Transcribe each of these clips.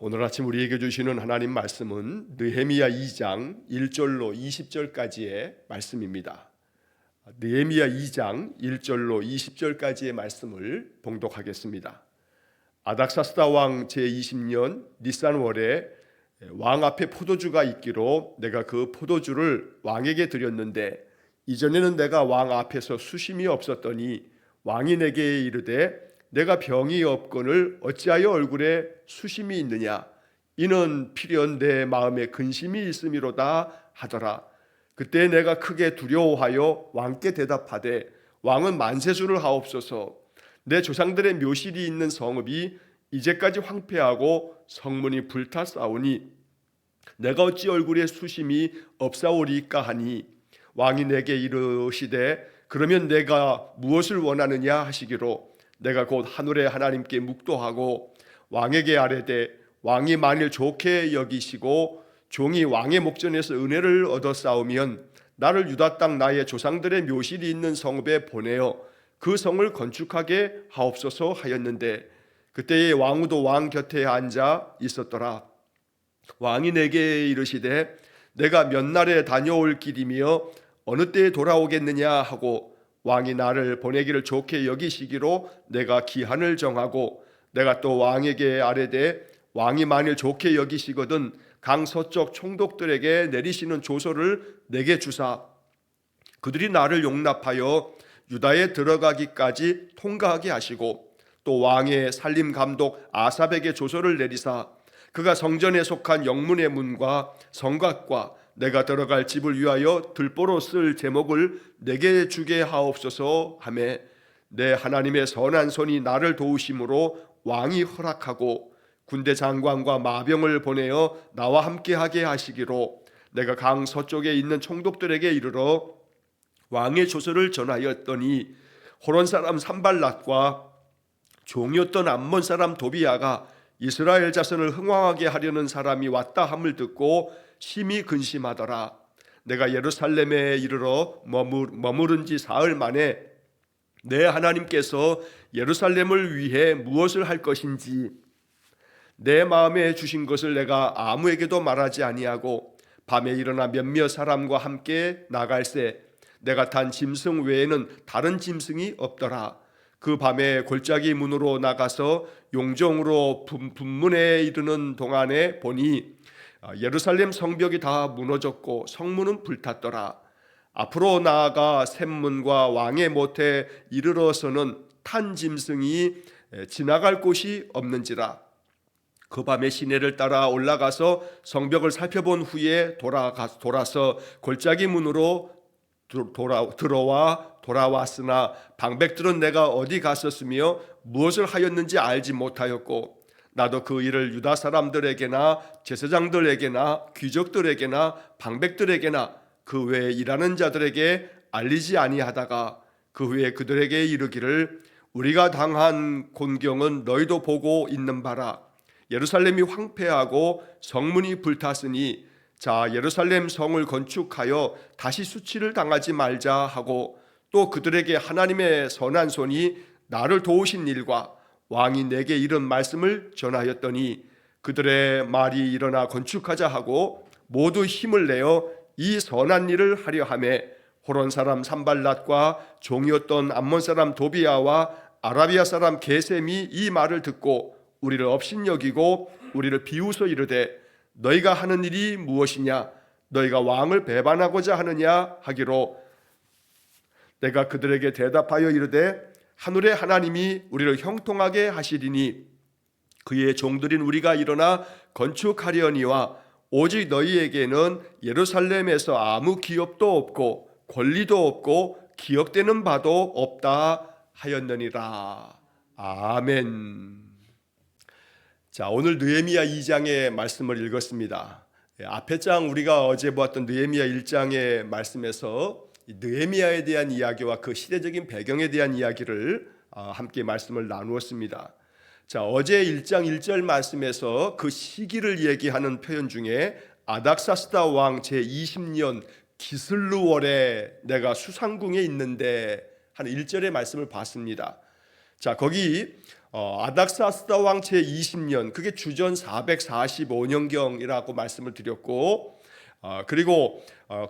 오늘 아침 우리에게 주시는 하나님 말씀은 느헤미야 2장 1절로 20절까지의 말씀입니다. 느헤미야 2장 1절로 20절까지의 말씀을 봉독하겠습니다. 아닥사스다 왕 제20년 니산월에 왕 앞에 포도주가 있기로 내가 그 포도주를 왕에게 드렸는데 이전에는 내가 왕 앞에서 수심이 없었더니 왕이 내게 이르되 내가 병이 없거늘 어찌하여 얼굴에 수심이 있느냐 이는 필연 내 마음에 근심이 있음이로다 하더라. 그때 내가 크게 두려워하여 왕께 대답하되 왕은 만세수를 하옵소서. 내 조상들의 묘실이 있는 성읍이 이제까지 황폐하고 성문이 불탔사오니 내가 어찌 얼굴에 수심이 없사오리까 하니 왕이 내게 이르시되 그러면 내가 무엇을 원하느냐 하시기로 내가 곧 하늘의 하나님께 묵도하고 왕에게 아뢰되 왕이 만일 좋게 여기시고 종이 왕의 목전에서 은혜를 얻었사오면 나를 유다 땅 나의 조상들의 묘실이 있는 성읍에 보내어 그 성을 건축하게 하옵소서 하였는데 그때에 왕후도 왕 곁에 앉아 있었더라. 왕이 내게 이르시되 내가 몇 날에 다녀올 길이며 어느 때에 돌아오겠느냐 하고 왕이 나를 보내기를 좋게 여기시기로 내가 기한을 정하고 내가 또 왕에게 아뢰되 왕이 만일 좋게 여기시거든 강 서쪽 총독들에게 내리시는 조서를 내게 주사 그들이 나를 용납하여 유다에 들어가기까지 통과하게 하시고 또 왕의 살림 감독 아삽에게 조서를 내리사 그가 성전에 속한 영문의 문과 성곽과 내가 들어갈 집을 위하여 들보로 쓸 제목을 내게 주게 하옵소서 하매 내 하나님의 선한 손이 나를 도우심으로 왕이 허락하고 군대 장관과 마병을 보내어 나와 함께하게 하시기로 내가 강 서쪽에 있는 총독들에게 이르러 왕의 조서를 전하였더니 호론 사람 산발랏과 종이었던 암몬 사람 도비야가 이스라엘 자손을 흥왕하게 하려는 사람이 왔다 함을 듣고 심히 근심하더라. 내가 예루살렘에 이르러 머무른 지 사흘 만에 내 하나님께서 예루살렘을 위해 무엇을 할 것인지 내 마음에 주신 것을 내가 아무에게도 말하지 아니하고 밤에 일어나 몇몇 사람과 함께 나갈새 내가 탄 짐승 외에는 다른 짐승이 없더라. 그 밤에 골짜기 문으로 나가서 용정으로 분문에 이르는 동안에 보니 예루살렘 성벽이 다 무너졌고 성문은 불탔더라. 앞으로 나아가 샘문과 왕의 못에 이르러서는 탄 짐승이 지나갈 곳이 없는지라. 그 밤에 시내를 따라 올라가서 성벽을 살펴본 후에 돌아서 골짜기 문으로 돌아왔으나 방백들은 내가 어디 갔었으며 무엇을 하였는지 알지 못하였고 나도 그 일을 유다 사람들에게나 제사장들에게나 귀족들에게나 방백들에게나 그 외에 일하는 자들에게 알리지 아니하다가 그 후에 그들에게 이르기를 우리가 당한 곤경은 너희도 보고 있는 바라. 예루살렘이 황폐하고 성문이 불탔으니 자 예루살렘 성을 건축하여 다시 수치를 당하지 말자 하고 또 그들에게 하나님의 선한 손이 나를 도우신 일과 왕이 내게 이른 말씀을 전하였더니 그들의 말이 일어나 건축하자 하고 모두 힘을 내어 이 선한 일을 하려 하며 호론 사람 산발랏과 종이었던 암몬 사람 도비야와 아라비아 사람 게셈이 이 말을 듣고 우리를 업신여기고 우리를 비웃어 이르되 너희가 하는 일이 무엇이냐 너희가 왕을 배반하고자 하느냐 하기로 내가 그들에게 대답하여 이르되 하늘의 하나님이 우리를 형통하게 하시리니 그의 종들인 우리가 일어나 건축하려니와 오직 너희에게는 예루살렘에서 아무 기업도 없고 권리도 없고 기억되는 바도 없다 하였느니라. 아멘. 자, 오늘 느헤미야 2장의 말씀을 읽었습니다. 앞에 장 우리가 어제 보았던 느헤미야 1장의 말씀에서 느헤미야에 대한 이야기와 그 시대적인 배경에 대한 이야기를 함께 말씀을 나누었습니다. 자, 어제 1장 1절 말씀에서 그 시기를 얘기하는 표현 중에 아닥사스다 왕 제20년 기슬루월에 내가 수상궁에 있는데 하는 1절의 말씀을 봤습니다. 자, 거기 아닥사스다 왕 제20년, 그게 주전 445년경이라고 말씀을 드렸고, 그리고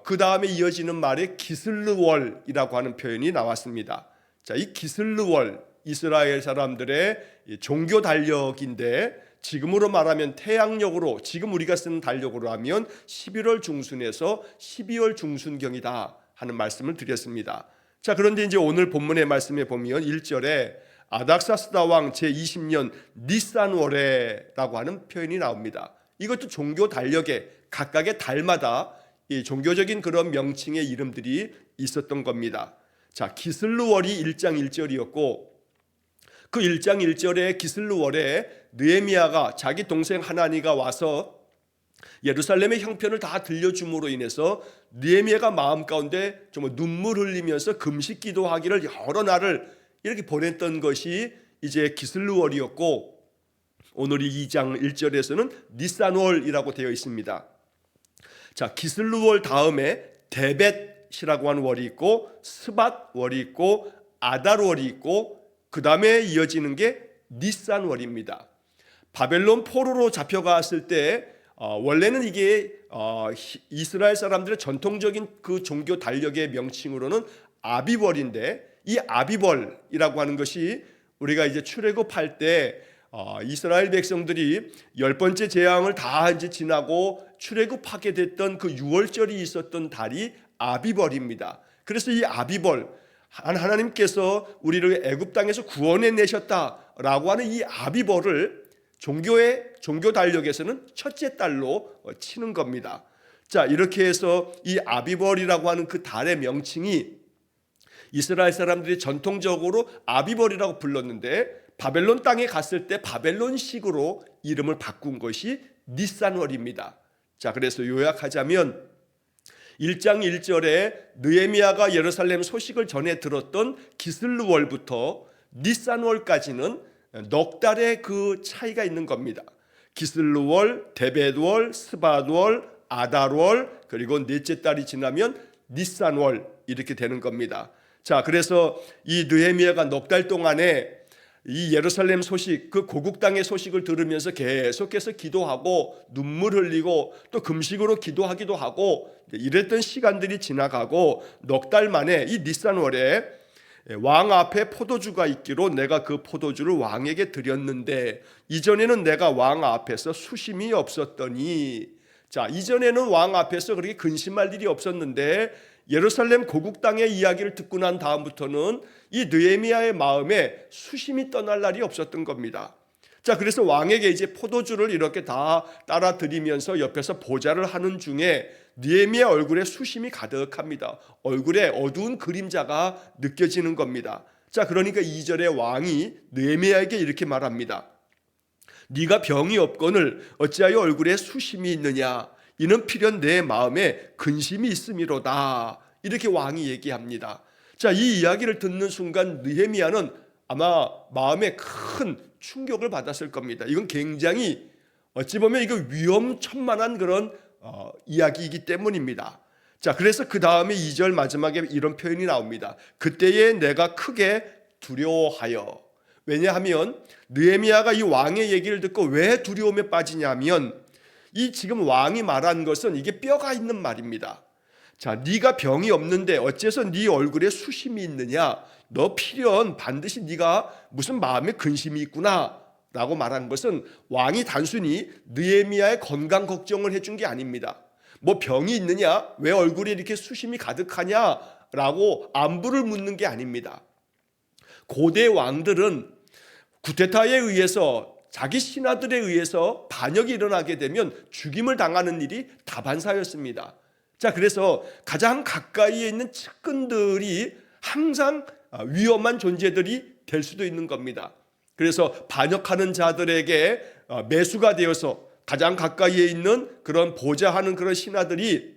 그 다음에 이어지는 말에 기슬르월이라고 하는 표현이 나왔습니다. 자, 이 기슬르월, 이스라엘 사람들의 종교 달력인데, 지금으로 말하면 태양력으로, 지금 우리가 쓰는 달력으로 하면 11월 중순에서 12월 중순경이다 하는 말씀을 드렸습니다. 자, 그런데 이제 오늘 본문의 말씀에 보면 1절에 아닥사스다 왕 제20년 니산월에라고 하는 표현이 나옵니다. 이것도 종교 달력에 각각의 달마다 이 종교적인 그런 명칭의 이름들이 있었던 겁니다. 자, 기슬루월이 1장 1절이었고, 그 1장 1절에 기슬루월에 느헤미야가 자기 동생 하나니가 와서 예루살렘의 형편을 다 들려줌으로 인해서 느헤미야가 마음 가운데 정말 눈물 흘리면서 금식 기도하기를 여러 날을 이렇게 보냈던 것이 이제 기슬루월이었고, 오늘 이 2장 1절에서는 니산월이라고 되어 있습니다. 자, 기슬루월 다음에 데벳이라고 하는 월이 있고, 스밧월이 있고, 아달월이 있고, 그 다음에 이어지는 게 니산월입니다. 바벨론 포로로 잡혀갔을 때 원래는 이게 이스라엘 사람들의 전통적인 그 종교 달력의 명칭으로는 아비월인데, 이 아비월이라고 하는 것이 우리가 이제 출애굽할 때 이스라엘 백성들이 10번째 재앙을 다 이제 지나고 출애굽하게 됐던 그 6월절이 있었던 달이 아비월입니다. 그래서 이 아비월, 하나님께서 우리를 애굽 땅에서 구원해 내셨다라고 하는 이 아비월을 종교 달력에서는 첫째 달로 치는 겁니다. 자, 이렇게 해서 이 아비월이라고 하는 그 달의 명칭이 이스라엘 사람들이 전통적으로 아비월이라고 불렀는데, 바벨론 땅에 갔을 때 바벨론식으로 이름을 바꾼 것이 니산월입니다. 자, 그래서 요약하자면 1장 1절에 느헤미야가 예루살렘 소식을 전해 들었던 기슬루월부터 니산월까지는 넉 달의 그 차이가 있는 겁니다. 기슬루월, 데벳월, 스밧월, 아달월, 그리고 넷째 달이 지나면 니산월, 이렇게 되는 겁니다. 자, 그래서 이 느헤미야가 넉 달 동안에 이 예루살렘 소식, 그 고국 땅의 소식을 들으면서 계속해서 기도하고 눈물 흘리고 또 금식으로 기도하기도 하고 이랬던 시간들이 지나가고, 넉 달 만에 이 니산월에 왕 앞에 포도주가 있기로 내가 그 포도주를 왕에게 드렸는데 이전에는 내가 왕 앞에서 수심이 없었더니, 자, 이전에는 왕 앞에서 그렇게 근심할 일이 없었는데 예루살렘 고국 땅의 이야기를 듣고 난 다음부터는 이 느헤미야의 마음에 수심이 떠날 날이 없었던 겁니다. 자, 그래서 왕에게 이제 포도주를 이렇게 다 따라 드리면서 옆에서 보좌를 하는 중에 느헤미야 얼굴에 수심이 가득합니다. 얼굴에 어두운 그림자가 느껴지는 겁니다. 자, 그러니까 2절에 왕이 느헤미야에게 이렇게 말합니다. 네가 병이 없거늘 어찌하여 얼굴에 수심이 있느냐? 이는 필연 내 마음에 근심이 있음이로다. 이렇게 왕이 얘기합니다. 자, 이 이야기를 듣는 순간 느헤미야는 아마 마음에 큰 충격을 받았을 겁니다. 이건 굉장히 어찌 보면 이거 위험천만한 그런 이야기이기 때문입니다. 자, 그래서 그 다음에 2절 마지막에 이런 표현이 나옵니다. 그때에 내가 크게 두려워하여. 왜냐하면 느헤미야가 이 왕의 얘기를 듣고 왜 두려움에 빠지냐면, 이 지금 왕이 말한 것은 이게 뼈가 있는 말입니다. 자, 네가 병이 없는데 어째서 네 얼굴에 수심이 있느냐? 너 필연 반드시 네가 무슨 마음에 근심이 있구나 라고 말한 것은 왕이 단순히 느헤미야의 건강 걱정을 해준 게 아닙니다. 뭐 병이 있느냐? 왜 얼굴에 이렇게 수심이 가득하냐? 라고 안부를 묻는 게 아닙니다. 고대 왕들은 구테타에 의해서, 자기 신하들에 의해서 반역이 일어나게 되면 죽임을 당하는 일이 다반사였습니다. 자, 그래서 가장 가까이에 있는 측근들이 항상 위험한 존재들이 될 수도 있는 겁니다. 그래서 반역하는 자들에게 매수가 되어서 가장 가까이에 있는 그런 보좌하는 그런 신하들이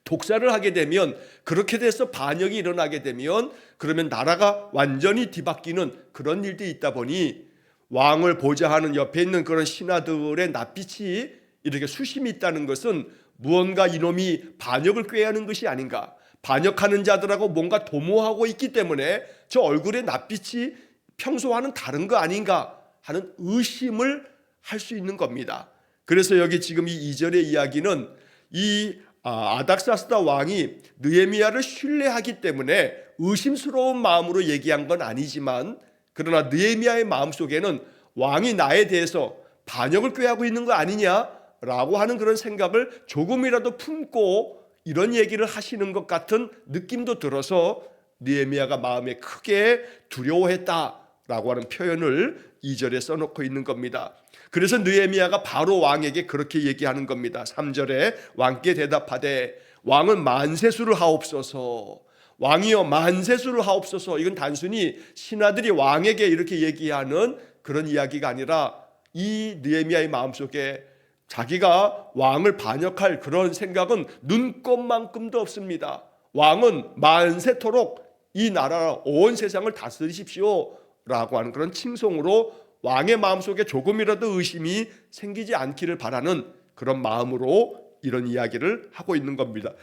독사를 하게 되면, 그렇게 돼서 반역이 일어나게 되면 그러면 나라가 완전히 뒤바뀌는 그런 일들이 있다 보니 왕을 보좌하는 옆에 있는 그런 신하들의 낯빛이 이렇게 수심이 있다는 것은 무언가 이놈이 반역을 꾀하는 것이 아닌가, 반역하는 자들하고 뭔가 도모하고 있기 때문에 저 얼굴에 낯빛이 평소와는 다른 거 아닌가 하는 의심을 할 수 있는 겁니다. 그래서 여기 지금 이 2절의 이야기는 이 아닥사스다 왕이 느헤미야를 신뢰하기 때문에 의심스러운 마음으로 얘기한 건 아니지만, 그러나 느헤미야의 마음속에는 왕이 나에 대해서 반역을 꾀하고 있는 거 아니냐라고 하는 그런 생각을 조금이라도 품고 이런 얘기를 하시는 것 같은 느낌도 들어서 느헤미야가 마음에 크게 두려워했다라고 하는 표현을 2절에 써놓고 있는 겁니다. 그래서 느헤미야가 바로 왕에게 그렇게 얘기하는 겁니다. 3절에 왕께 대답하되 왕은 만세수를 하옵소서. 왕이여 만세수를 하옵소서. 이건 단순히 신하들이 왕에게 이렇게 얘기하는 그런 이야기가 아니라 이 느헤미야의 마음속에 자기가 왕을 반역할 그런 생각은 눈꼽만큼도 없습니다. 왕은 만세토록 이 나라 온 세상을 다스리십시오 라고 하는 그런 칭송으로 왕의 마음속에 조금이라도 의심이 생기지 않기를 바라는 그런 마음으로 이런 이야기를 하고 있는 겁니다.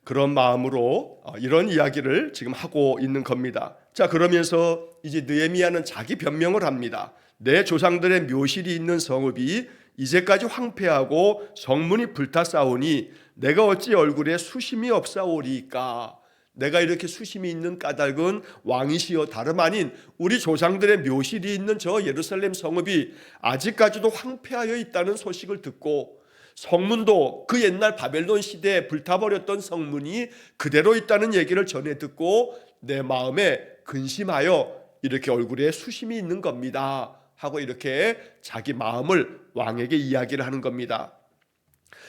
그런 마음으로 이런 이야기를 지금 하고 있는 겁니다. 자, 그러면서 이제 느헤미야는 자기 변명을 합니다. 내 조상들의 묘실이 있는 성읍이 이제까지 황폐하고 성문이 불타싸우니 내가 어찌 얼굴에 수심이 없사오리까. 내가 이렇게 수심이 있는 까닭은 왕이시여 다름 아닌 우리 조상들의 묘실이 있는 저 예루살렘 성읍이 아직까지도 황폐하여 있다는 소식을 듣고, 성문도 그 옛날 바벨론 시대에 불타버렸던 성문이 그대로 있다는 얘기를 전해 듣고 내 마음에 근심하여 이렇게 얼굴에 수심이 있는 겁니다 하고 이렇게 자기 마음을 왕에게 이야기를 하는 겁니다.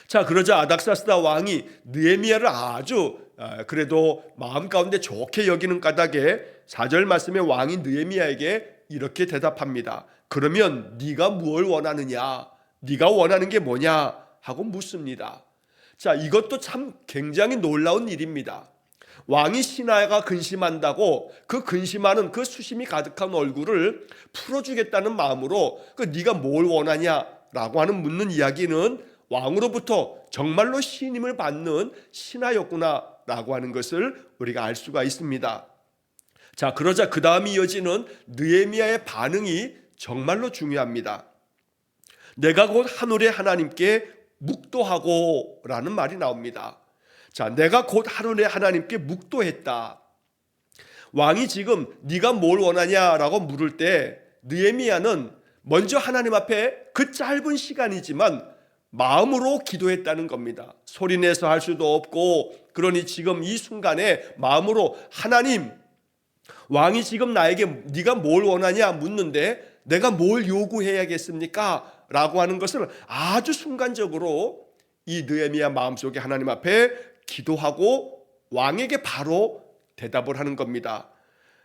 자, 그러자 아닥사스다 왕이 느헤미야를 아주 그래도 마음 가운데 좋게 여기는 까닭에 4절 말씀에 왕이 느헤미야에게 이렇게 대답합니다. 그러면 네가 무엇을 원하느냐? 네가 원하는 게 뭐냐? 하고 묻습니다. 자, 이것도 참 굉장히 놀라운 일입니다. 왕이 신하가 근심한다고 그 근심하는 그 수심이 가득한 얼굴을 풀어주겠다는 마음으로 네가 뭘 원하냐라고 하는 묻는 이야기는 왕으로부터 정말로 신임을 받는 신하였구나라고 하는 것을 우리가 알 수가 있습니다. 자, 그러자 그 다음 이어지는 느헤미야의 반응이 정말로 중요합니다. 내가 곧 하늘의 하나님께 묵도하고 라는 말이 나옵니다. 자, 내가 곧 하늘의 하나님께 묵도했다. 왕이 지금 네가 뭘 원하냐라고 물을 때 느헤미야는 먼저 하나님 앞에 그 짧은 시간이지만 마음으로 기도했다는 겁니다. 소리내서 할 수도 없고, 그러니 지금 이 순간에 마음으로 하나님, 왕이 지금 나에게 네가 뭘 원하냐 묻는데 내가 뭘 요구해야겠습니까? 라고 하는 것을 아주 순간적으로 이 느헤미야 마음속에 하나님 앞에 기도하고 왕에게 바로 대답을 하는 겁니다.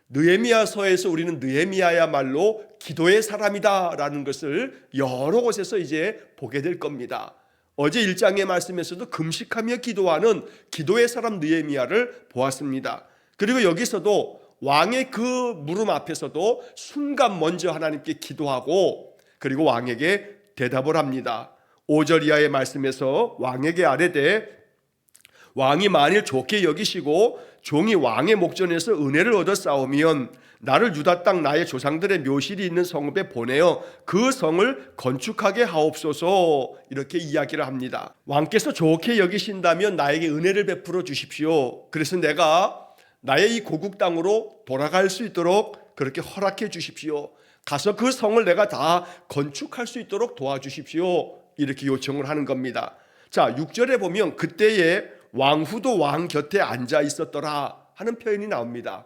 느헤미야서에서 우리는 느헤미야야말로 기도의 사람이다라는 것을 여러 곳에서 이제 보게 될 겁니다. 어제 1장의 말씀에서도 금식하며 기도하는 기도의 사람 느헤미야를 보았습니다. 그리고 여기서도 왕의 그 물음 앞에서도 순간 먼저 하나님께 기도하고 그리고 왕에게 대답을 합니다. 5절 이하의 말씀에서 왕에게 아뢰되 왕이 만일 좋게 여기시고 종이 왕의 목전에서 은혜를 얻어 싸우면 나를 유다 땅 나의 조상들의 묘실이 있는 성읍에 보내어 그 성을 건축하게 하옵소서, 이렇게 이야기를 합니다. 왕께서 좋게 여기신다면 나에게 은혜를 베풀어 주십시오. 그래서 내가 나의 이 고국 땅으로 돌아갈 수 있도록 그렇게 허락해 주십시오. 가서 그 성을 내가 다 건축할 수 있도록 도와주십시오, 이렇게 요청을 하는 겁니다. 자, 6절에 보면 그때에 왕후도 왕 곁에 앉아 있었더라 하는 표현이 나옵니다.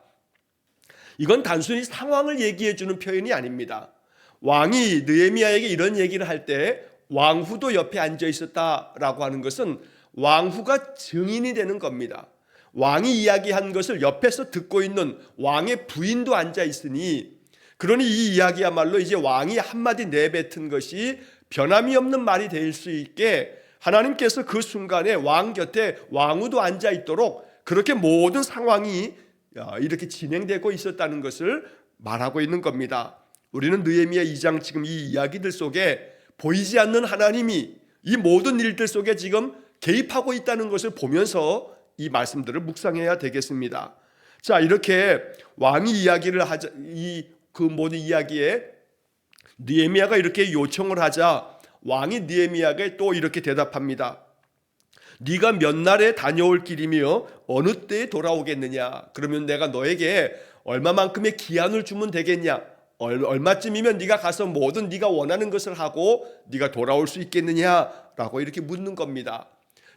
이건 단순히 상황을 얘기해 주는 표현이 아닙니다. 왕이 느헤미야에게 이런 얘기를 할 때 왕후도 옆에 앉아 있었다라고 하는 것은 왕후가 증인이 되는 겁니다. 왕이 이야기한 것을 옆에서 듣고 있는 왕의 부인도 앉아 있으니, 그러니 이 이야기야말로 이제 왕이 한마디 내뱉은 것이 변함이 없는 말이 될 수 있게 하나님께서 그 순간에 왕 곁에 왕후도 앉아 있도록 그렇게 모든 상황이 이렇게 진행되고 있었다는 것을 말하고 있는 겁니다. 우리는 느헤미야 2장 지금 이 이야기들 속에 보이지 않는 하나님이 이 모든 일들 속에 지금 개입하고 있다는 것을 보면서 이 말씀들을 묵상해야 되겠습니다. 자, 이렇게 왕이 이야기를 하자, 그 모든 이야기에 느헤미야가 이렇게 요청을 하자 왕이 느헤미야에게 또 이렇게 대답합니다. 네가 몇 날에 다녀올 길이며 어느 때에 돌아오겠느냐? 그러면 내가 너에게 얼마만큼의 기한을 주면 되겠냐? 얼마쯤이면 네가 가서 모든 네가 원하는 것을 하고 네가 돌아올 수 있겠느냐라고 이렇게 묻는 겁니다.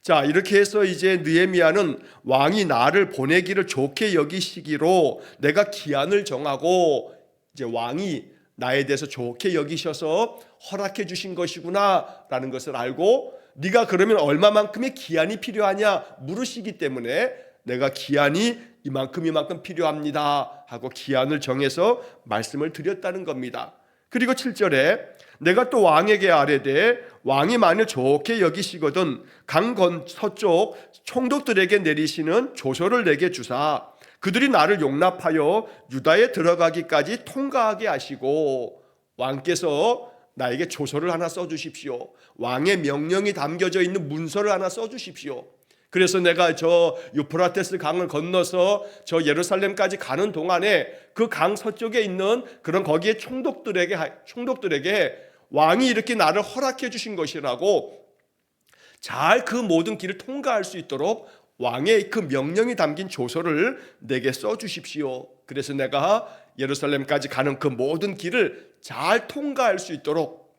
자, 이렇게 해서 이제 느헤미야는 왕이 나를 보내기를 좋게 여기시기로 내가 기한을 정하고 이제 왕이 나에 대해서 좋게 여기셔서 허락해 주신 것이구나라는 것을 알고 네가 그러면 얼마만큼의 기한이 필요하냐 물으시기 때문에 내가 기한이 이만큼 필요합니다 하고 기한을 정해서 말씀을 드렸다는 겁니다. 그리고 7절에 내가 또 왕에게 아뢰되 왕이 만일 좋게 여기시거든 강 서쪽 총독들에게 내리시는 조서를 내게 주사 그들이 나를 용납하여 유다에 들어가기까지 통과하게 하시고 왕께서 나에게 조서를 하나 써주십시오. 왕의 명령이 담겨져 있는 문서를 하나 써주십시오. 그래서 내가 저 유프라테스 강을 건너서 저 예루살렘까지 가는 동안에 그 강 서쪽에 있는 그런 거기에 총독들에게 왕이 이렇게 나를 허락해 주신 것이라고 잘 그 모든 길을 통과할 수 있도록 왕의 그 명령이 담긴 조서를 내게 써주십시오. 그래서 내가 예루살렘까지 가는 그 모든 길을 잘 통과할 수 있도록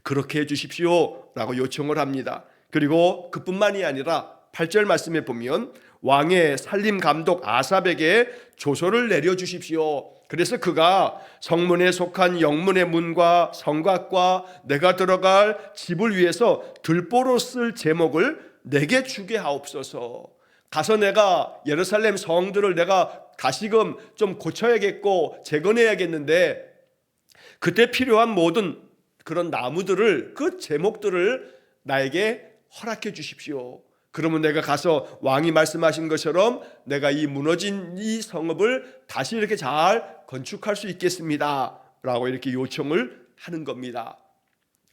그렇게 해주십시오 라고 요청을 합니다. 그리고 그뿐만이 아니라 8절 말씀에 보면 왕의 살림 감독 아삽에게 조서를 내려주십시오. 그래서 그가 성문에 속한 영문의 문과 성곽과 내가 들어갈 집을 위해서 들보로 쓸 제목을 내게 주게 하옵소서. 가서 내가 예루살렘 성들을 내가 다시금 좀 고쳐야겠고 재건해야겠는데 그때 필요한 모든 그런 나무들을 그 제목들을 나에게 허락해 주십시오. 그러면 내가 가서 왕이 말씀하신 것처럼 내가 이 무너진 이 성읍을 다시 이렇게 잘 건축할 수 있겠습니다 라고 이렇게 요청을 하는 겁니다.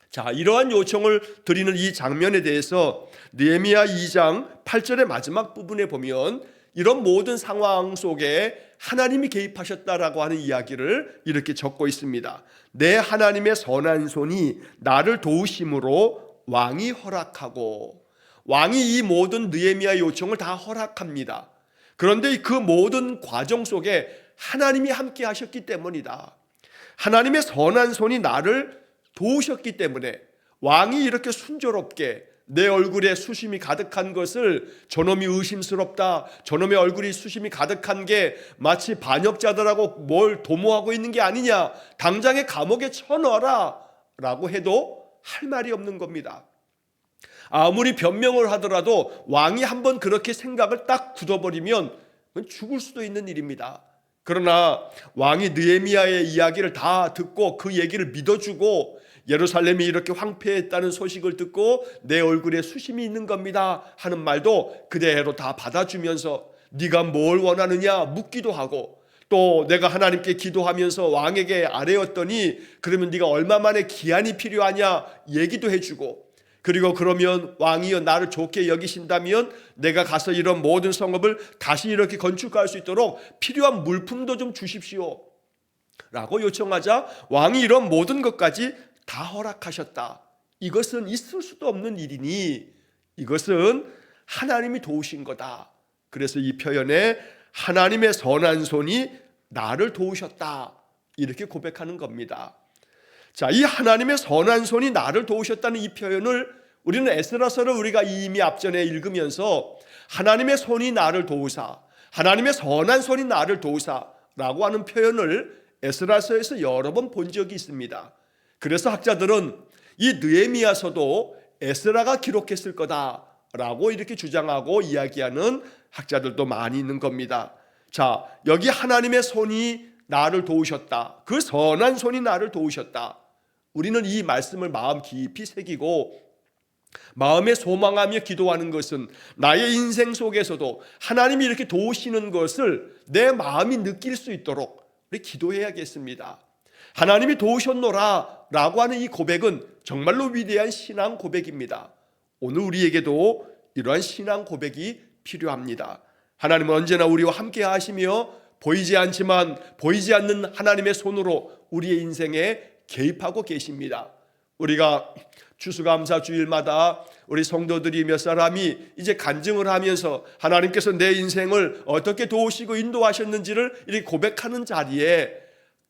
자, 이러한 요청을 드리는 이 장면에 대해서 느헤미야 2장 8절의 마지막 부분에 보면 이런 모든 상황 속에 하나님이 개입하셨다라고 하는 이야기를 이렇게 적고 있습니다. 내 하나님의 선한 손이 나를 도우심으로 왕이 허락하고, 왕이 이 모든 느헤미야 요청을 다 허락합니다. 그런데 그 모든 과정 속에 하나님이 함께 하셨기 때문이다. 하나님의 선한 손이 나를 도우셨기 때문에 왕이 이렇게 순조롭게 내 얼굴에 수심이 가득한 것을 저놈이 의심스럽다, 저놈의 얼굴이 수심이 가득한 게 마치 반역자들하고 뭘 도모하고 있는 게 아니냐, 당장에 감옥에 쳐넣어라 라고 해도 할 말이 없는 겁니다. 아무리 변명을 하더라도 왕이 한번 그렇게 생각을 딱 굳어버리면 죽을 수도 있는 일입니다. 그러나 왕이 느헤미야의 이야기를 다 듣고 그 얘기를 믿어주고 예루살렘이 이렇게 황폐했다는 소식을 듣고 내 얼굴에 수심이 있는 겁니다 하는 말도 그대로 다 받아주면서 네가 뭘 원하느냐 묻기도 하고, 또 내가 하나님께 기도하면서 왕에게 아뢰었더니 그러면 네가 얼마 만에 기한이 필요하냐 얘기도 해주고, 그리고 그러면 왕이여 나를 좋게 여기신다면 내가 가서 이런 모든 성읍을 다시 이렇게 건축할 수 있도록 필요한 물품도 좀 주십시오 라고 요청하자 왕이 이런 모든 것까지 다 허락하셨다. 이것은 있을 수도 없는 일이니 이것은 하나님이 도우신 거다. 그래서 이 표현에 하나님의 선한 손이 나를 도우셨다 이렇게 고백하는 겁니다. 자, 이 하나님의 선한 손이 나를 도우셨다는 이 표현을 우리는 에스라서를 우리가 이미 앞전에 읽으면서 하나님의 손이 나를 도우사, 하나님의 선한 손이 나를 도우사라고 하는 표현을 에스라서에서 여러 번 본 적이 있습니다. 그래서 학자들은 이 느헤미야서도 에스라가 기록했을 거다라고 이렇게 주장하고 이야기하는 학자들도 많이 있는 겁니다. 자, 여기 하나님의 손이 나를 도우셨다, 그 선한 손이 나를 도우셨다. 우리는 이 말씀을 마음 깊이 새기고 마음에 소망하며 기도하는 것은 나의 인생 속에서도 하나님이 이렇게 도우시는 것을 내 마음이 느낄 수 있도록 우리 기도해야겠습니다. 하나님이 도우셨노라 라고 하는 이 고백은 정말로 위대한 신앙 고백입니다. 오늘 우리에게도 이러한 신앙 고백이 필요합니다. 하나님은 언제나 우리와 함께 하시며 보이지 않지만 보이지 않는 하나님의 손으로 우리의 인생에 개입하고 계십니다. 우리가 추수감사 주일마다 우리 성도들이 몇 사람이 이제 간증을 하면서 하나님께서 내 인생을 어떻게 도우시고 인도하셨는지를 이렇게 고백하는 자리에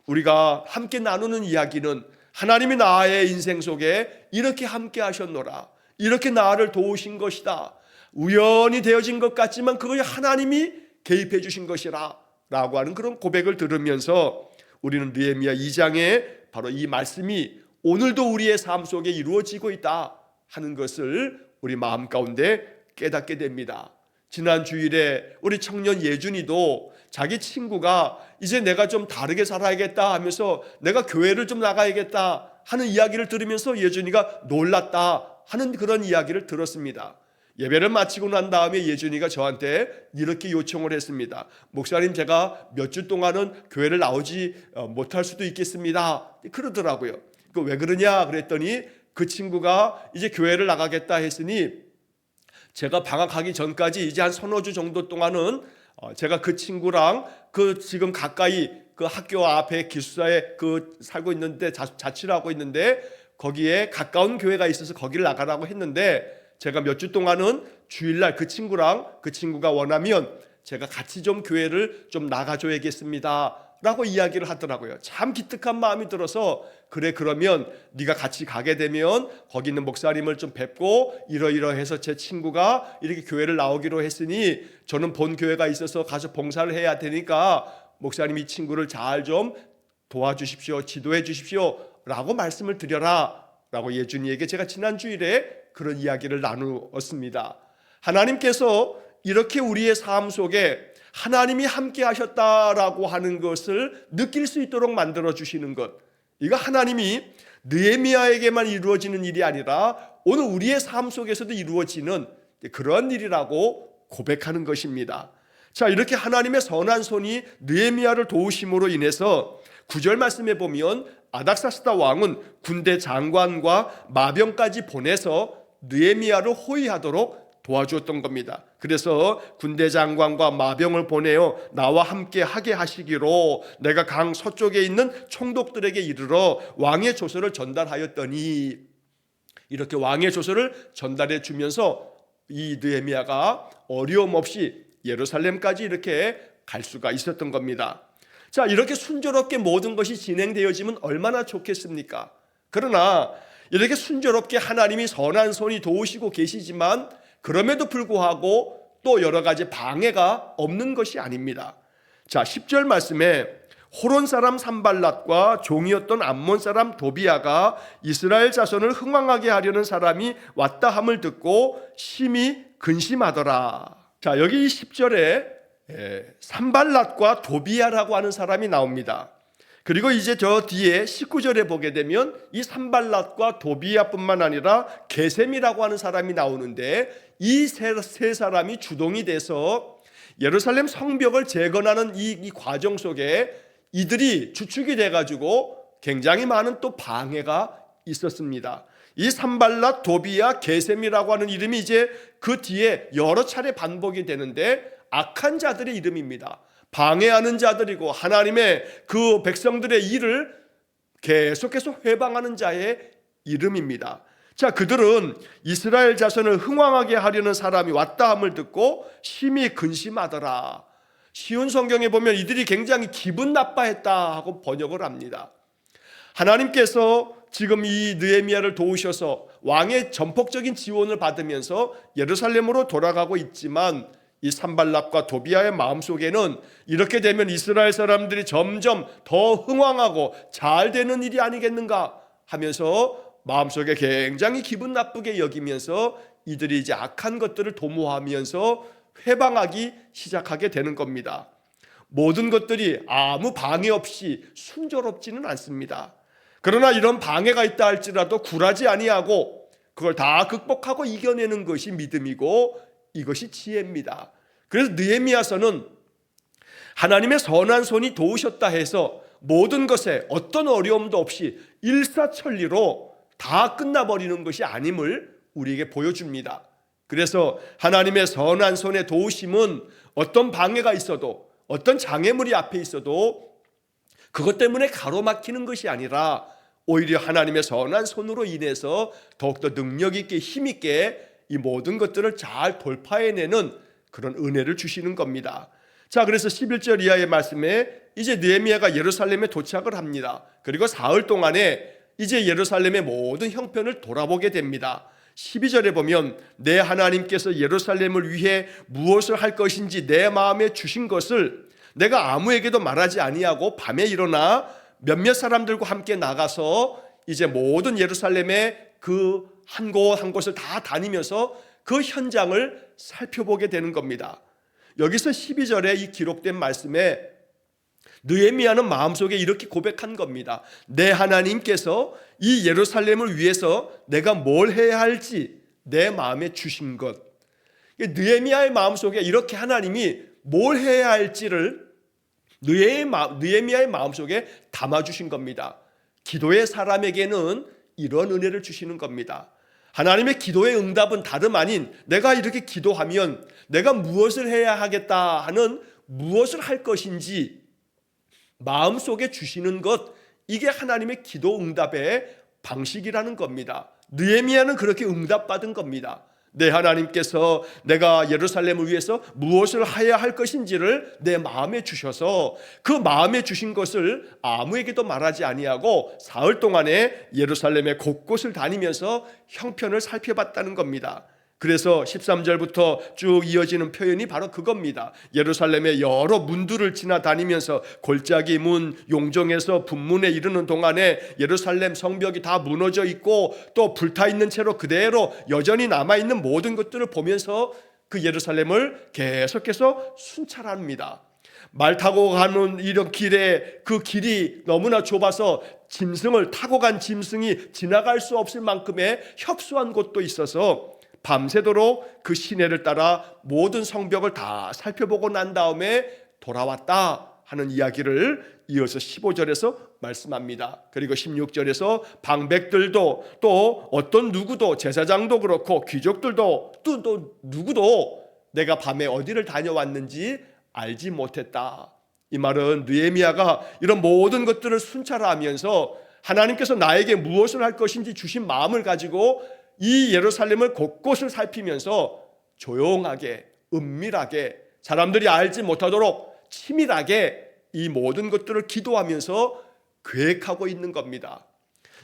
우리가 함께 나누는 이야기는 하나님이 나의 인생 속에 이렇게 함께 하셨노라, 이렇게 나를 도우신 것이다, 우연히 되어진 것 같지만 그것이 하나님이 개입해 주신 것이라 라고 하는 그런 고백을 들으면서 우리는 느헤미야 2장에 바로 이 말씀이 오늘도 우리의 삶 속에 이루어지고 있다 하는 것을 우리 마음 가운데 깨닫게 됩니다. 지난 주일에 우리 청년 예준이도 자기 친구가 이제 내가 좀 다르게 살아야겠다 하면서 내가 교회를 좀 나가야겠다 하는 이야기를 들으면서 예준이가 놀랐다 하는 그런 이야기를 들었습니다. 예배를 마치고 난 다음에 예준이가 저한테 이렇게 요청을 했습니다. 목사님, 제가 몇 주 동안은 교회를 나오지 못할 수도 있겠습니다. 그러더라고요. 왜 그러냐 그랬더니 그 친구가 이제 교회를 나가겠다 했으니 제가 방학하기 전까지 이제 한 서너 주 정도 동안은 제가 그 친구랑 그 지금 가까이 그 학교 앞에 기숙사에 그 살고 있는데 자취를 하고 있는데 거기에 가까운 교회가 있어서 거기를 나가라고 했는데 제가 몇 주 동안은 주일날 그 친구랑 그 친구가 원하면 제가 같이 좀 교회를 좀 나가줘야겠습니다 라고 이야기를 하더라고요. 참 기특한 마음이 들어서 그래, 그러면 네가 같이 가게 되면 거기 있는 목사님을 좀 뵙고 이러이러해서 제 친구가 이렇게 교회를 나오기로 했으니 저는 본 교회가 있어서 가서 봉사를 해야 되니까 목사님 이 친구를 잘 좀 도와주십시오, 지도해 주십시오 라고 말씀을 드려라 라고 예준이에게 제가 지난 주일에 그런 이야기를 나누었습니다. 하나님께서 이렇게 우리의 삶 속에 하나님이 함께 하셨다라고 하는 것을 느낄 수 있도록 만들어 주시는 것, 이거 하나님이 느헤미야에게만 이루어지는 일이 아니라 오늘 우리의 삶 속에서도 이루어지는 그런 일이라고 고백하는 것입니다. 자, 이렇게 하나님의 선한 손이 느헤미야를 도우심으로 인해서 9절 말씀에 보면 아닥사스다 왕은 군대 장관과 마병까지 보내서 느헤미야를 호위하도록 도와주었던 겁니다. 그래서 군대 장관과 마병을 보내어 나와 함께 하게 하시기로 내가 강 서쪽에 있는 총독들에게 이르러 왕의 조서를 전달하였더니, 이렇게 왕의 조서를 전달해 주면서 이 느헤미야가 어려움 없이 예루살렘까지 이렇게 갈 수가 있었던 겁니다. 자, 이렇게 순조롭게 모든 것이 진행되어지면 얼마나 좋겠습니까? 그러나 이렇게 순조롭게 하나님이 선한 손이 도우시고 계시지만 그럼에도 불구하고 또 여러 가지 방해가 없는 것이 아닙니다. 자, 10절 말씀에 호론 사람 산발랏과 종이었던 암몬 사람 도비아가 이스라엘 자손을 흥왕하게 하려는 사람이 왔다 함을 듣고 심히 근심하더라. 자, 여기 10절에 산발랏과 도비아라고 하는 사람이 나옵니다. 그리고 이제 저 뒤에 19절에 보게 되면 이 산발랏과 도비아뿐만 아니라 게셈이라고 하는 사람이 나오는데 이 세 사람이 주동이 돼서 예루살렘 성벽을 재건하는 이 과정 속에 이들이 주축이 돼가지고 굉장히 많은 또 방해가 있었습니다. 이 산발랏, 도비아, 게셈이라고 하는 이름이 이제 그 뒤에 여러 차례 반복이 되는데 악한 자들의 이름입니다. 방해하는 자들이고 하나님의 그 백성들의 일을 계속해서 회방하는 자의 이름입니다. 자, 그들은 이스라엘 자손을 흥왕하게 하려는 사람이 왔다 함을 듣고 심히 근심하더라. 쉬운 성경에 보면 이들이 굉장히 기분 나빠했다 하고 번역을 합니다. 하나님께서 지금 이 느헤미야를 도우셔서 왕의 전폭적인 지원을 받으면서 예루살렘으로 돌아가고 있지만 이 산발랏과 도비아의 마음속에는 이렇게 되면 이스라엘 사람들이 점점 더 흥왕하고 잘 되는 일이 아니겠는가 하면서 마음속에 굉장히 기분 나쁘게 여기면서 이들이 이제 악한 것들을 도모하면서 회방하기 시작하게 되는 겁니다. 모든 것들이 아무 방해 없이 순조롭지는 않습니다. 그러나 이런 방해가 있다 할지라도 굴하지 아니하고 그걸 다 극복하고 이겨내는 것이 믿음이고 이것이 지혜입니다. 그래서 느헤미야서는 하나님의 선한 손이 도우셨다 해서 모든 것에 어떤 어려움도 없이 일사천리로 다 끝나버리는 것이 아님을 우리에게 보여줍니다. 그래서 하나님의 선한 손의 도우심은 어떤 방해가 있어도, 어떤 장애물이 앞에 있어도 그것 때문에 가로막히는 것이 아니라 오히려 하나님의 선한 손으로 인해서 더욱더 능력 있게, 힘 있게 이 모든 것들을 잘 돌파해내는 그런 은혜를 주시는 겁니다. 자, 그래서 11절 이하의 말씀에 이제 느헤미야가 예루살렘에 도착을 합니다. 그리고 사흘 동안에 이제 예루살렘의 모든 형편을 돌아보게 됩니다. 12절에 보면 내 하나님께서 예루살렘을 위해 무엇을 할 것인지 내 마음에 주신 것을 내가 아무에게도 말하지 아니하고 밤에 일어나 몇몇 사람들과 함께 나가서 이제 모든 예루살렘의 그 한 곳 한 곳을 다 다니면서 그 현장을 살펴보게 되는 겁니다. 여기서 12절에 이 기록된 말씀에 느헤미야는 마음속에 이렇게 고백한 겁니다. 내 하나님께서 이 예루살렘을 위해서 내가 뭘 해야 할지 내 마음에 주신 것. 느헤미야의 마음속에 이렇게 하나님이 뭘 해야 할지를 느헤미야의 마음속에 담아주신 겁니다. 기도의 사람에게는 이런 은혜를 주시는 겁니다. 하나님의 기도의 응답은 다름 아닌 내가 이렇게 기도하면 내가 무엇을 해야 하겠다 하는 무엇을 할 것인지 마음속에 주시는 것, 이게 하나님의 기도 응답의 방식이라는 겁니다. 느헤미야는 그렇게 응답받은 겁니다. 내 하나님께서 내가 예루살렘을 위해서 무엇을 해야 할 것인지를 내 마음에 주셔서 그 마음에 주신 것을 아무에게도 말하지 아니하고 사흘 동안에 예루살렘의 곳곳을 다니면서 형편을 살펴봤다는 겁니다. 그래서 13절부터 쭉 이어지는 표현이 바로 그겁니다. 예루살렘의 여러 문들을 지나다니면서 골짜기 문, 용정에서 분문에 이르는 동안에 예루살렘 성벽이 다 무너져 있고 또 불타있는 채로 그대로 여전히 남아있는 모든 것들을 보면서 그 예루살렘을 계속해서 순찰합니다. 말 타고 가는 이런 길에 그 길이 너무나 좁아서 짐승을 타고 간 짐승이 지나갈 수 없을 만큼의 협소한 곳도 있어서 밤새도록 그 시내를 따라 모든 성벽을 다 살펴보고 난 다음에 돌아왔다 하는 이야기를 이어서 15절에서 말씀합니다. 그리고 16절에서 방백들도 또 어떤 누구도 제사장도 그렇고 귀족들도 또 누구도 내가 밤에 어디를 다녀왔는지 알지 못했다. 이 말은 느헤미야가 이런 모든 것들을 순찰하면서 하나님께서 나에게 무엇을 할 것인지 주신 마음을 가지고 이 예루살렘을 곳곳을 살피면서 조용하게, 은밀하게, 사람들이 알지 못하도록 치밀하게 이 모든 것들을 기도하면서 계획하고 있는 겁니다.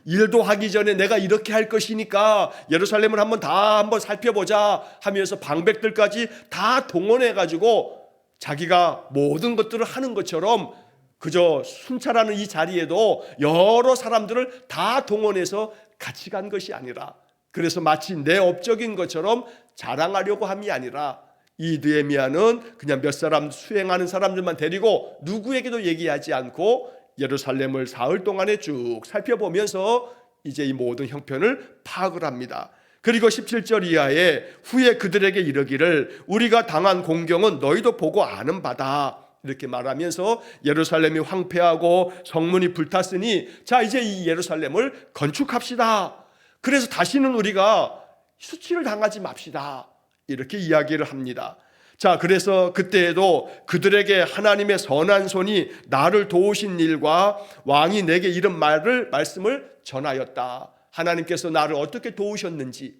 일도 하기 전에 내가 이렇게 할 것이니까 예루살렘을 한번 살펴보자 하면서 방백들까지 다 동원해가지고 자기가 모든 것들을 하는 것처럼 그저 순찰하는 이 자리에도 여러 사람들을 다 동원해서 같이 간 것이 아니라, 그래서 마치 내 업적인 것처럼 자랑하려고 함이 아니라 이 느헤미야는 그냥 몇 사람 수행하는 사람들만 데리고 누구에게도 얘기하지 않고 예루살렘을 사흘 동안에 쭉 살펴보면서 이제 이 모든 형편을 파악을 합니다. 그리고 17절 이하에 후에 그들에게 이르기를 우리가 당한 공경은 너희도 보고 아는 바다, 이렇게 말하면서 예루살렘이 황폐하고 성문이 불탔으니 자 이제 이 예루살렘을 건축합시다. 그래서 다시는 우리가 수치를 당하지 맙시다. 이렇게 이야기를 합니다. 자, 그래서 그때에도 그들에게 하나님의 선한 손이 나를 도우신 일과 왕이 내게 이런 말씀을 전하였다. 하나님께서 나를 어떻게 도우셨는지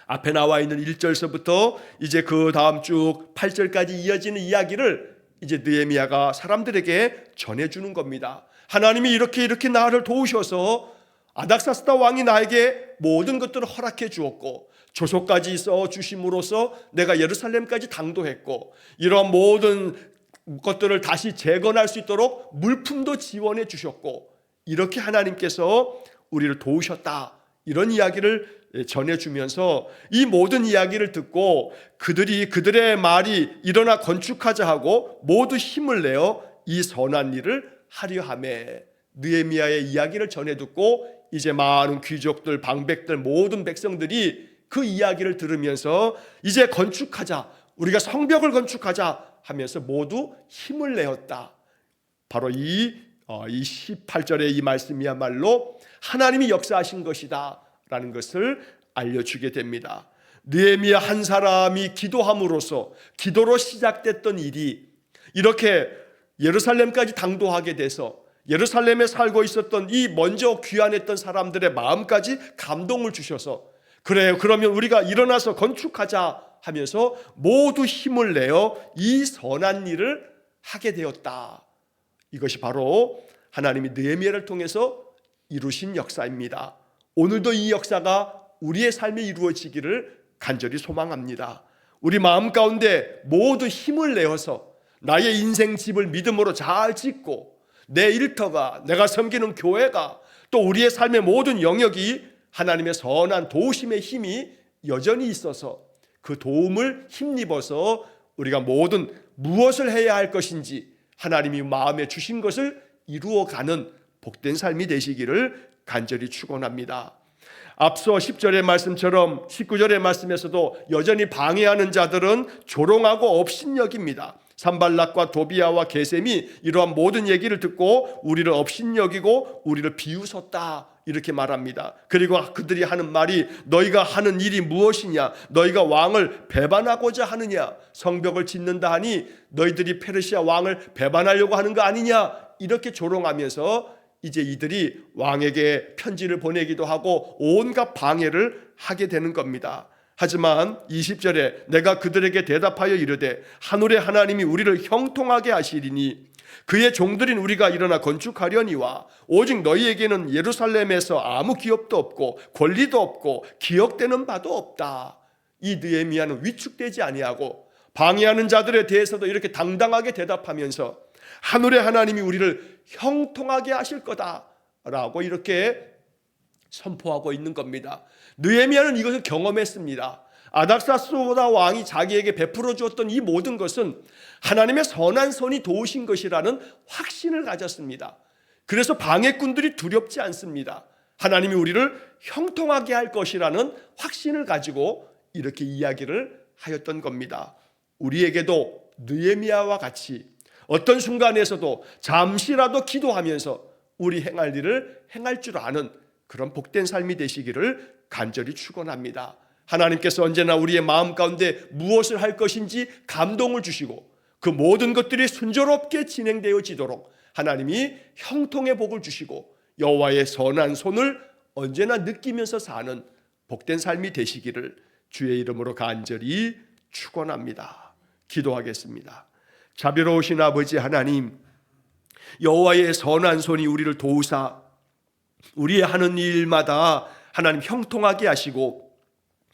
앞에 나와 있는 1절서부터 이제 그 다음 쭉 8절까지 이어지는 이야기를 이제 느헤미야가 사람들에게 전해주는 겁니다. 하나님이 이렇게 나를 도우셔서 아닥사스다 왕이 나에게 모든 것들을 허락해 주었고 조소까지 써 주심으로써 내가 예루살렘까지 당도했고 이러한 모든 것들을 다시 재건할 수 있도록 물품도 지원해 주셨고 이렇게 하나님께서 우리를 도우셨다, 이런 이야기를 전해주면서 이 모든 이야기를 듣고 그들의 말이 일어나 건축하자 하고 모두 힘을 내어 이 선한 일을 하려 하매, 느헤미야의 이야기를 전해 듣고 이제 많은 귀족들, 방백들, 모든 백성들이 그 이야기를 들으면서 이제 건축하자, 우리가 성벽을 건축하자 하면서 모두 힘을 내었다. 바로 이 이 18절의 이 말씀이야말로 하나님이 역사하신 것이다 라는 것을 알려주게 됩니다. 느헤미야 한 사람이 기도함으로써 기도로 시작됐던 일이 이렇게 예루살렘까지 당도하게 돼서 예루살렘에 살고 있었던 이 먼저 귀환했던 사람들의 마음까지 감동을 주셔서 그래요, 그러면 우리가 일어나서 건축하자 하면서 모두 힘을 내어 이 선한 일을 하게 되었다. 이것이 바로 하나님이 느헤미야를 통해서 이루신 역사입니다. 오늘도 이 역사가 우리의 삶에 이루어지기를 간절히 소망합니다. 우리 마음 가운데 모두 힘을 내어서 나의 인생 집을 믿음으로 잘 짓고 내 일터가, 내가 섬기는 교회가, 또 우리의 삶의 모든 영역이 하나님의 선한 도우심의 힘이 여전히 있어서 그 도움을 힘입어서 우리가 모든 무엇을 해야 할 것인지 하나님이 마음에 주신 것을 이루어가는 복된 삶이 되시기를 간절히 축원합니다. 앞서 10절의 말씀처럼 19절의 말씀에서도 여전히 방해하는 자들은 조롱하고 업신여깁니다. 산발락과 도비아와 게셈이 이러한 모든 얘기를 듣고 우리를 업신여기고 우리를 비웃었다 이렇게 말합니다. 그리고 그들이 하는 말이 너희가 하는 일이 무엇이냐, 너희가 왕을 배반하고자 하느냐, 성벽을 짓는다 하니 너희들이 페르시아 왕을 배반하려고 하는 거 아니냐, 이렇게 조롱하면서 이제 이들이 왕에게 편지를 보내기도 하고 온갖 방해를 하게 되는 겁니다. 하지만 20절에 내가 그들에게 대답하여 이르되 하늘의 하나님이 우리를 형통하게 하시리니 그의 종들인 우리가 일어나 건축하려니와 오직 너희에게는 예루살렘에서 아무 기업도 없고 권리도 없고 기억되는 바도 없다. 이 느헤미야는 위축되지 아니하고 방해하는 자들에 대해서도 이렇게 당당하게 대답하면서 하늘의 하나님이 우리를 형통하게 하실 거다라고 이렇게 선포하고 있는 겁니다. 느헤미야는 이것을 경험했습니다. 아닥사스다 왕이 자기에게 베풀어 주었던 이 모든 것은 하나님의 선한 손이 도우신 것이라는 확신을 가졌습니다. 그래서 방해꾼들이 두렵지 않습니다. 하나님이 우리를 형통하게 할 것이라는 확신을 가지고 이렇게 이야기를 하였던 겁니다. 우리에게도 느헤미야와 같이 어떤 순간에서도 잠시라도 기도하면서 우리 행할 일을 행할 줄 아는 그런 복된 삶이 되시기를 간절히 축원합니다. 하나님께서 언제나 우리의 마음 가운데 무엇을 할 것인지 감동을 주시고 그 모든 것들이 순조롭게 진행되어지도록 하나님이 형통의 복을 주시고 여호와의 선한 손을 언제나 느끼면서 사는 복된 삶이 되시기를 주의 이름으로 간절히 축원합니다. 기도하겠습니다. 자비로우신 아버지 하나님, 여호와의 선한 손이 우리를 도우사 우리의 하는 일마다 하나님 형통하게 하시고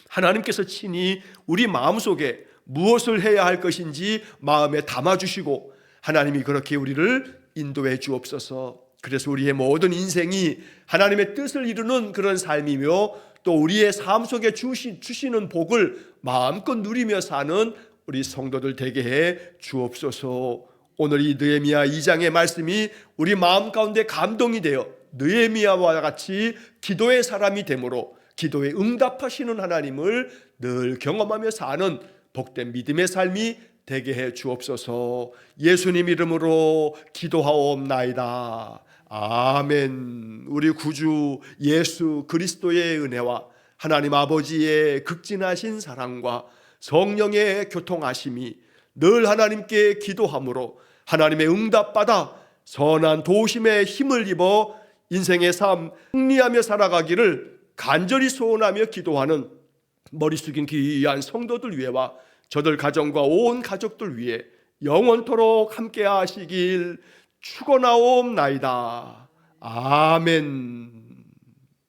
하나님께서 친히 우리 마음속에 무엇을 해야 할 것인지 마음에 담아주시고 하나님이 그렇게 우리를 인도해 주옵소서. 그래서 우리의 모든 인생이 하나님의 뜻을 이루는 그런 삶이며 또 우리의 삶 속에 주시는 복을 마음껏 누리며 사는 우리 성도들 되게 해 주옵소서. 오늘 이 느헤미야 2장의 말씀이 우리 마음 가운데 감동이 되어 느헤미야와 같이 기도의 사람이 되므로 기도에 응답하시는 하나님을 늘 경험하며 사는 복된 믿음의 삶이 되게 해 주옵소서. 예수님 이름으로 기도하옵나이다. 아멘. 우리 구주 예수 그리스도의 은혜와 하나님 아버지의 극진하신 사랑과 성령의 교통하심이 늘 하나님께 기도함으로 하나님의 응답받아 선한 도우심의 힘을 입어 인생의 삶 승리하며 살아가기를 간절히 소원하며 기도하는 머리 숙인 귀한 성도들 위해와 저들 가정과 온 가족들 위해 영원토록 함께 하시길 축원하옵나이다. 아멘.